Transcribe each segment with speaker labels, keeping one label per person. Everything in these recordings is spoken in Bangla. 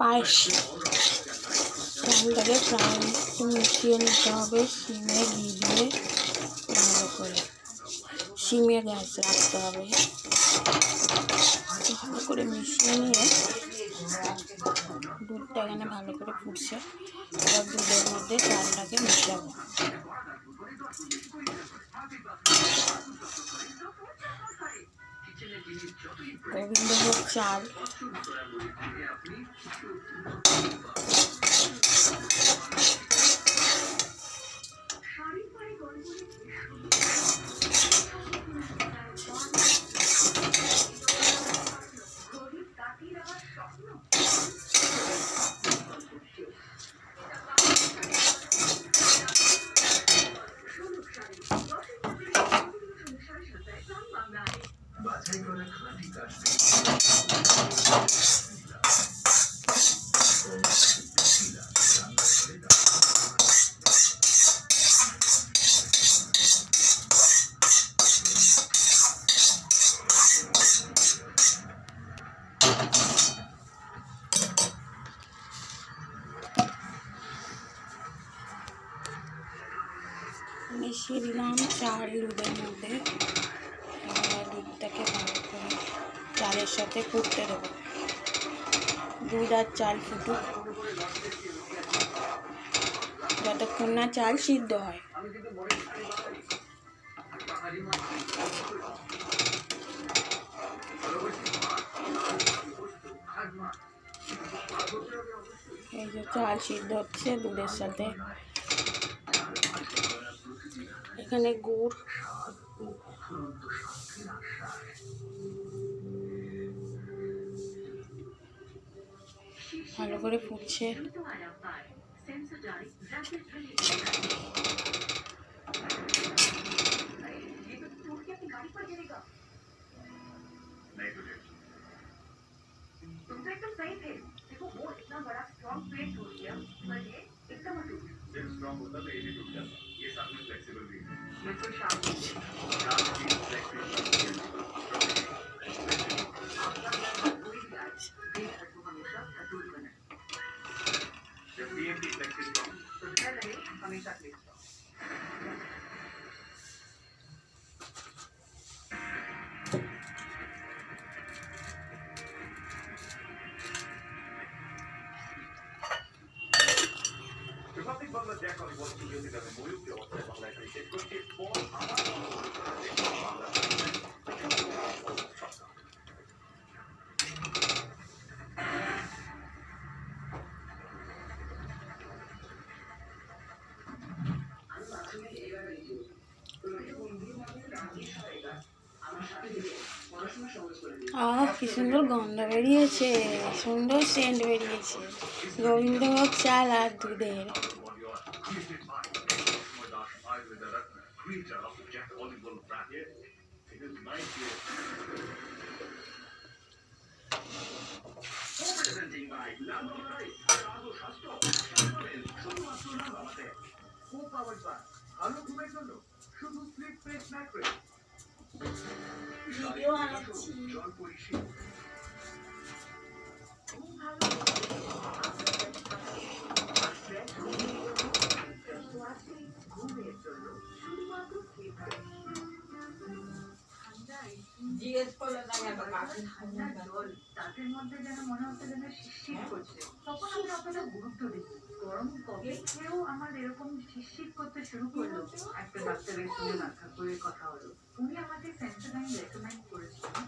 Speaker 1: পায়েস। চালটাকে প্রায় একটু মিশিয়ে নিতে হবে সিমে ঘি দিয়ে ভালো করে। সিমে গ্যাস রাখতে হবে, ভালো করে মিশিয়ে নিয়ে দুধটা এখানে ভালো করে ফুটছে। এবার দুধের মধ্যে চালটাকে মিশাবো। গোবিন্দভোগ চাল, মিশিয়ে দিলাম চাল দুধের মধ্যে। দুধটাকে ভালো করে চালের সাথে ফুটতে দেবো। দুধ আর চাল ফুটুক, যতক্ষণ না চাল সিদ্ধ হয়। এই যে চাল সিদ্ধ হচ্ছে দুধের সাথে। এখানে গুড়, ভালো করে ফুটছে। কি সুন্দর গন্ধ বেরিয়েছে, সুন্দর সেন্ট বেরিয়েছে গোবিন্দভোগ চাল আর দুধের। ভিডিও বানাচ্ছি। জিজ্ঞেস করলে তাদের মধ্যে যেন মনে হচ্ছে যেন শিরশির করছে। তখন আমরা অতটা গুরুত্ব দিই। গরম কবে খেয়েও আমার এরকম শিরশির করতে শুরু করলো। একটা ডাক্তারের সঙ্গে দেখা করে কথা হলো, উনি আমাকে সেন্সোডাইন রেকমেন্ড করেছিলেন।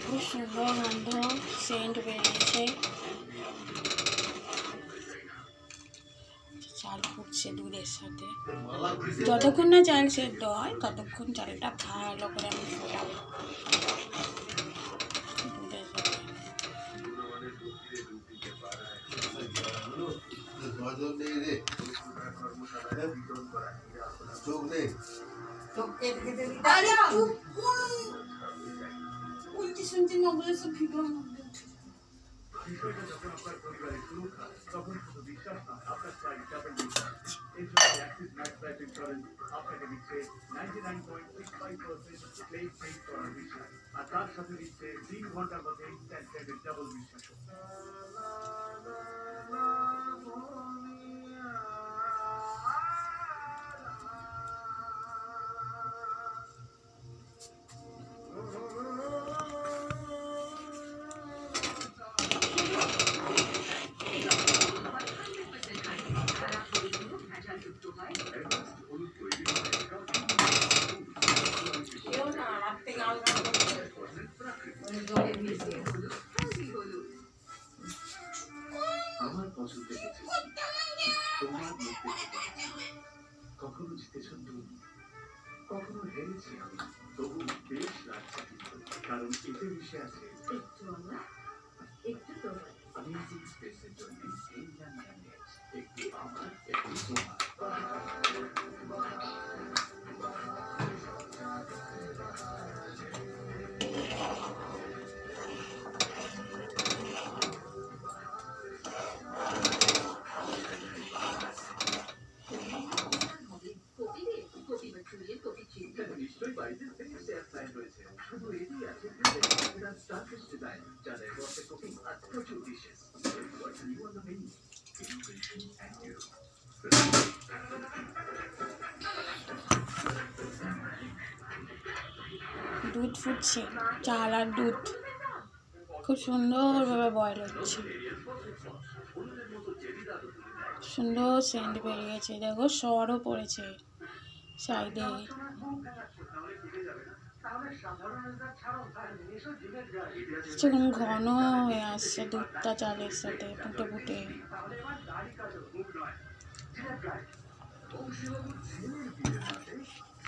Speaker 1: খুব সুন্দর গন্ধ, সেন্ট বেরিয়েছে। চাল ফুটছে দুধের সাথে। যতক্ষণ না চাল সেদ্ধ হয় ততক্ষণ চালটা ভালো করে আমি ফোটাবো দুধের সাথে। শুনছি মোবাইলে সব ভিডিওর মধ্যে বিষয়টা যখন আপনার পরিবারের সুরক্ষা, তখন শুধু বিশ্বাস না, আপনার চাই ডাবল বিশ্বাস। এই জন্য অ্যাক্সিস ম্যাক্স লাইফ ইন্স্যুরেন্স আপনাকে দিচ্ছে 99.65% ক্লেম পেইড করার বিশ্বাস।
Speaker 2: একসাথে দিচ্ছে 3 ঘন্টার মধ্যে ট্যাক্সের ডাবল বিশ্বাস। আমার পছন্দের কিছু তোমার মধ্যে কখনো জিতেছেন তুমি, কখনো হেরেছি আমি, তবু বেশ লাগছে কিন্তু, কারণ এতে মিশে আছে একটু আমরা একটু তোমার। আমি স্পেসের জন্য ইন্ডিয়ান ল্যাঙ্গুয়েজ, একটু আমার একটু তোমার। নিশ্চয়ই বাড়িতে শেয়ার প্ল্যান রয়েছে, শুধু এটাই আছে টার্কিশ ডিজাইন, যাদের রসে কুকিং আর প্রচুর dishes. What's new on the menu? Innovation and new.
Speaker 3: দুধ ফুটছে, চাল আর দুধ খুব সুন্দরভাবে বয়েল হচ্ছে, সুন্দর সেন্ট বেরিয়েছে। দেখো সরও পড়েছে সাইডে, সেরকম ঘন হয়ে আসছে দুধটা চালের সাথে ফুটে ফুটে।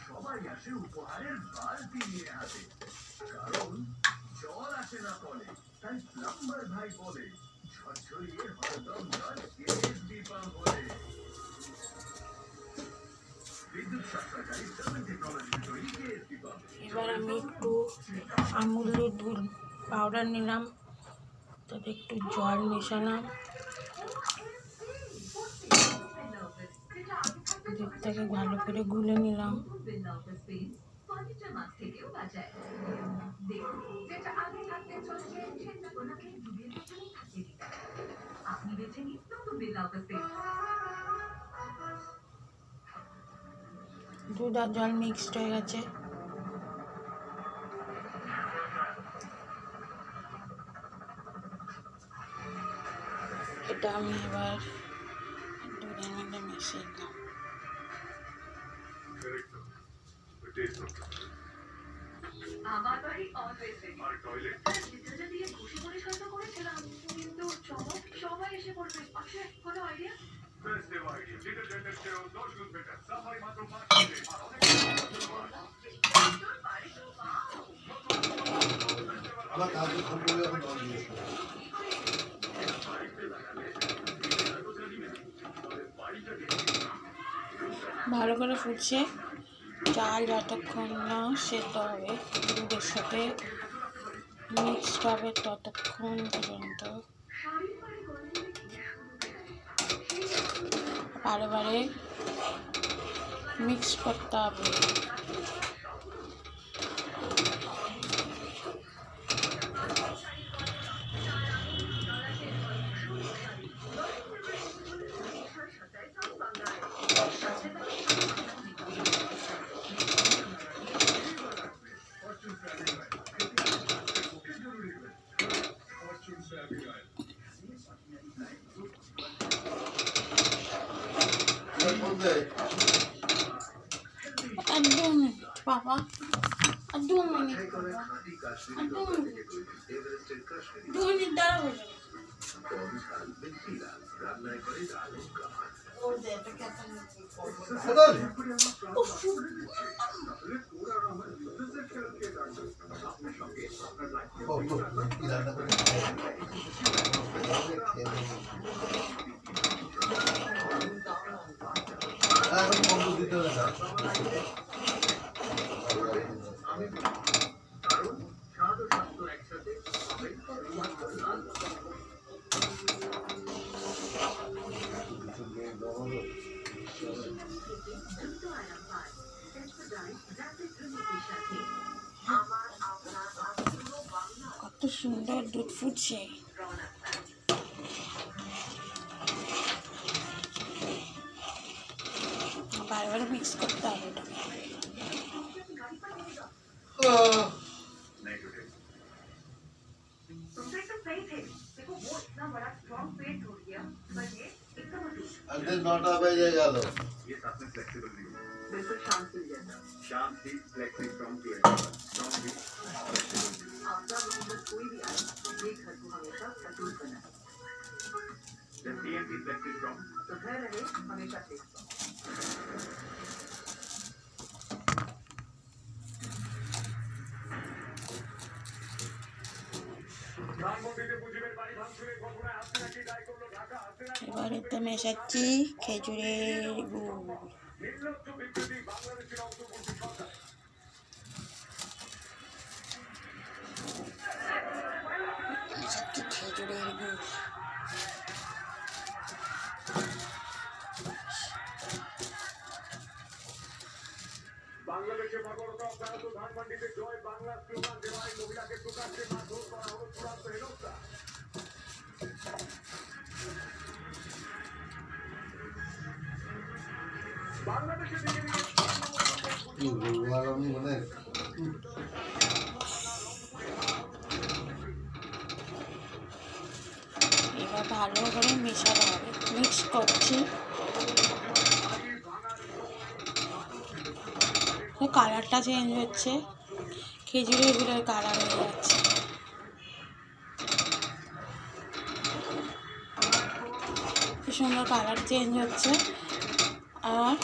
Speaker 2: সবাই আসে উপহারের বালতি নিয়ে হাতে, কারণ জল আসে না কলে, তাই প্লাম্বার ভাই বলে ঝরঝরিয়ে হরদম জল কেস দিবা বলে। বিদ্যুৎ সাশ্রয়কারী 7 টেকনোলজি তৈরি কেস দিবা।
Speaker 3: এবার আমি একটু আমুলের দুধ পাউডার নিলাম, তাতে একটু জল মেশালাম, দুধটাকে ভালো করে গুলে নিলাম। দুধ আর জল মিক্সড হয়ে গেছে। এটা আমি এবার দুধের মধ্যে মিশিয়ে দিলাম।
Speaker 1: আমার বাড়ি অলওয়েজ রেডি। আর টয়লেট ডিটারজেন্ট দিয়ে ঘষে পরিষ্কার তো করেছিলাম, কিন্তু চমক সবাই এসে পড়বে। অক্ষয়, কোনো আইডিয়া?
Speaker 2: বেস্ট দেওয়া আইডিয়া, ডিটারজেন্টের চেয়েও 10 গুণ বেটার, সাফাই মাত্র 5 মিনিটে আর অনেক
Speaker 4: আমার কাজে সম্পর্কে এখন নন দিয়েছে।
Speaker 3: ভালো করে ফুটছে, চাল যতক্ষণ না সেদ্ধ হবে দুধের সাথে মিক্সড হবে ততক্ষণ পর্যন্ত বারে বারে মিক্স করতে হবে। একদম বাবা, আর 2 মিনিট, আর 2 মিনিট, 2 মিনিট দ্বারা হয়ে যাবে।
Speaker 4: এখন বন্ধ দিতে হবে না।
Speaker 2: কারণ স্বাদ ও স্বাস্থ্য একসাথে আমার
Speaker 3: কত সুন্দর দুধ ফুটছে। বারবার মিক্স করতে হবে এটাকে।
Speaker 1: तुमसे एकदम सही थे। देखो वो इतना बड़ा स्ट्रॉन्ग पेट हो गया पर ये एकदम अटूट।
Speaker 4: अगले 9টা বেজে গেল।
Speaker 2: ये साथ में फ्लेक्सिबल भी है।
Speaker 1: बिल्कुल शांत मिल जाता।
Speaker 2: शांत भी फ्लेक्सिबल स्ट्रॉन्ग भी है। स्ट्रॉन्ग भी फ्लेक्सिबल भी।
Speaker 1: आपका रूम में कोई भी आए ये घर को हमेशा अटूट बनाए।
Speaker 2: जब TNT फ्लेक्सिबल स्ट्रॉन्ग
Speaker 1: तो घर रहे हमेशा सेफ।
Speaker 3: এবার এতে মেশাচ্ছি খেজুরের গুড়। মেশাচ্ছি খেজুরের গুড়।
Speaker 2: বাংলাদেশে বর্বরতা অব্যাহত ধানমন্ডিতে জয় বাংলা স্লোগান দেওয়ায় মহিলাকে প্রকাশ্যে মারধর করা হলো চূড়ান্ত হেনস্থা। বাংলাদেশে দিকে দিকে
Speaker 4: কি বলবো আমি মানে
Speaker 3: এবার ভালো করে মেশাতে হবে। মিক্স করছি। কালারটা চেঞ্জ হচ্ছে, খেজুরের গুড়ের কালার হয়ে যাচ্ছে। কি সুন্দর কালার চেঞ্জ হচ্ছে। আর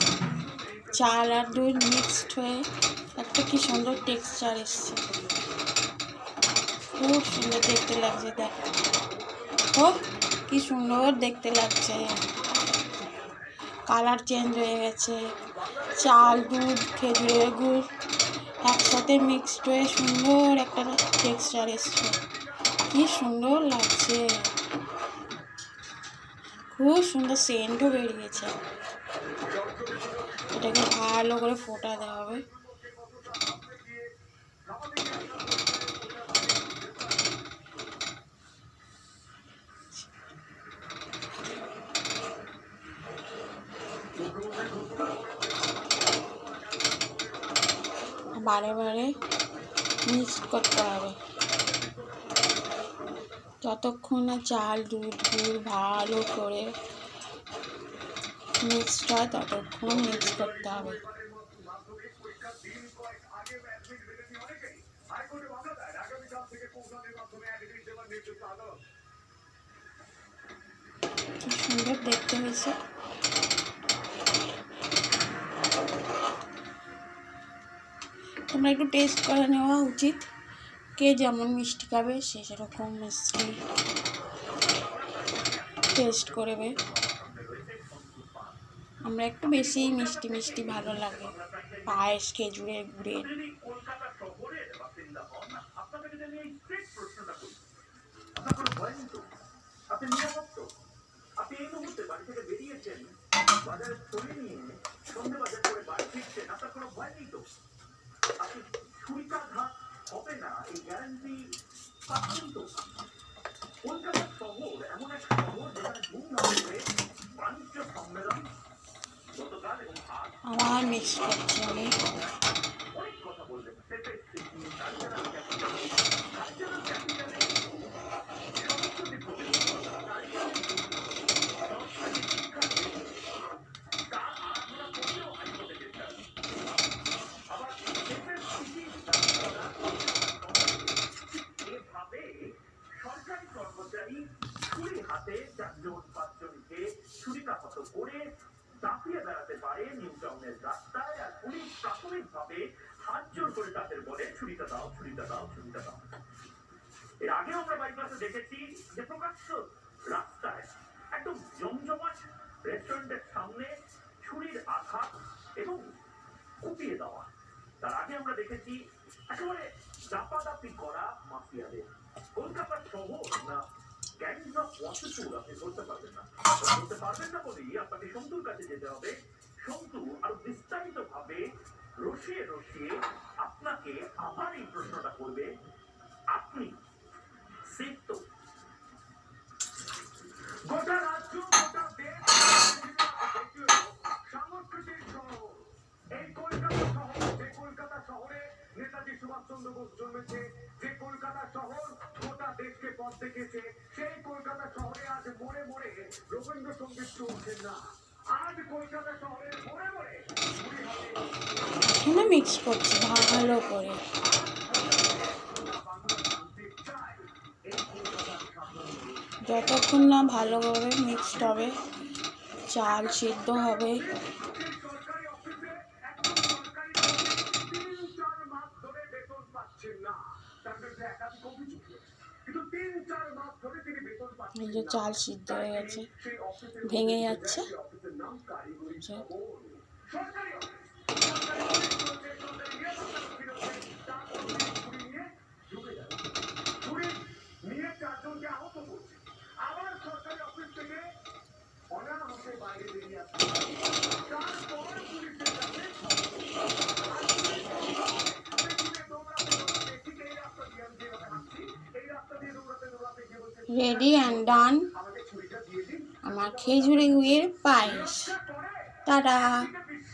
Speaker 3: চাল আর দুধ মিক্সড হয়ে একটা কি সুন্দর টেক্সচার এসছে। খুব সুন্দর দেখতে লাগছে। দেখো কি সুন্দর দেখতে লাগছে। কালার চেঞ্জ হয়ে গেছে। চাল দুধ খেজুরের গুড় একসাথে মিক্সড হয়ে সুন্দর একটা টেক্সচার এসছে। কি সুন্দর লাগছে। খুব সুন্দর সেন্টও বেরিয়েছে। এটাকে ভালো করে ফোটাতে হবে। বারে বারে মিক্স করতে হবে যতক্ষণ না চাল দুধ গুড় ভালো করে মিক্সড হয় ততক্ষণ মিক্স করতে হবে। কি সুন্দর দেখতে হয়েছে। তোমরা একটু টেস্ট করে নেওয়া উচিত। কে যেমন মিষ্টি খাবে সে সেরকম মিষ্টি টেস্ট করবে। আমরা একটু বেশি মিষ্টি মিষ্টি ভালো লাগে পায়েস খেজুরের গুড়ের।
Speaker 2: আপনি এই মুহূর্তে বাড়ি থেকে বেরিয়েছেন, বাজারে ছড়ি নিয়ে সন্ধ্যে বাজার করে বাড়ি ফিরছেন, আপনার কোনো ভয় নেই তো? আপনি ছুরিকাঘাত হবে না এই গ্যারান্টি পাচ্ছেন তো? কলকাতা শহর এমন একটা শহর যেখানে ধুমধামে বাণিজ্য সম্মেলন গতকাল এবং আজ
Speaker 3: আবার মিক্স করছি আমি।
Speaker 2: অনেক কথা বলবেন। সরকারি কর্মচারী ছুরি হাতে 4-5জনকে ছুরিকাহত করে দাপিয়ে বেড়াতে পারে নিউ টাউনের রাস্তায়, আর পুলিশ প্রাথমিকভাবে হাত জোর করে তাদের বলে ছুরিটা দাও ছুরিটা দাও ছুরিটা দাও। এর আগে আমরা বাইপাসে দেখেছি যে প্রকাশ্য রাস্তায় একদম জমজমাট রেস্টুরেন্টের সামনে ছুরির আঘাত এবং কুপিয়ে দেওয়া। তার আগে আমরা দেখেছি একেবারে দাপাদাপি করা মাফিয়াদের। কলকাতার শহর না গ্যাংস অফ ওয়াসিপুর আপনি ধরতে পারবেন না। ধরতে পারবেন না বলেই আপনাকে সন্তুর কাছে যেতে হবে। সন্তু আরো বিস্তারিত ভাবে রসিয়ে রসিয়ে আপনাকে আবার এই প্রশ্নটা করবে, আপনি জন্মেছে, যে কলকাতা শহর গোটা দেশকে পথ দেখেছে, সেই কলকাতা শহরে আজ মোড়ে মোড়ে রবীন্দ্রসঙ্গীত চলছে না। আজ কলকাতা শহরের মোড়ে মোড়ে ঘুরে হাতে
Speaker 3: এখানে মিক্স করছি ভালো করে। যতক্ষণ না ভালোভাবে মিক্সড হবে, চাল সিদ্ধ হবে,
Speaker 2: সরকারি অফিসে একদম সরকারি কাজে 3-4 মাস ধরে বেতন পাচ্ছেন না। তার বিরুদ্ধে একাধিক অভিযোগ রয়েছে। কিন্তু 3-4 মাস ধরে তিনি বেতন পাচ্ছেন
Speaker 3: এই যে
Speaker 2: না।
Speaker 3: চাল সিদ্ধ হয়ে গেছে,
Speaker 2: সেই অফিসের
Speaker 3: ভেঙে যাচ্ছে।
Speaker 2: সেই অফিসের নাম কারিগরি
Speaker 3: আচ্ছা।
Speaker 2: ভবন। সরকারি অফিস। সরকারি অফিস চলছে, সরকারি নিরাপত্তার বিরুদ্ধে তারপর তিনি ছুরি নিয়ে ঢুকে যাচ্ছে। ছুরি নিয়ে 4 জনকে আহত করছে। আবার সরকারি অফিস থেকে অনায়াসে বাইরে বেরিয়ে আসছে। তারপর পুলিশের কাছে
Speaker 3: রেডি অ্যান্ড ডান
Speaker 2: আমাকে ছুরিটা দিয়ে দিন।
Speaker 3: আমার খেজুরি গুড়ের পায়েস। টাটা।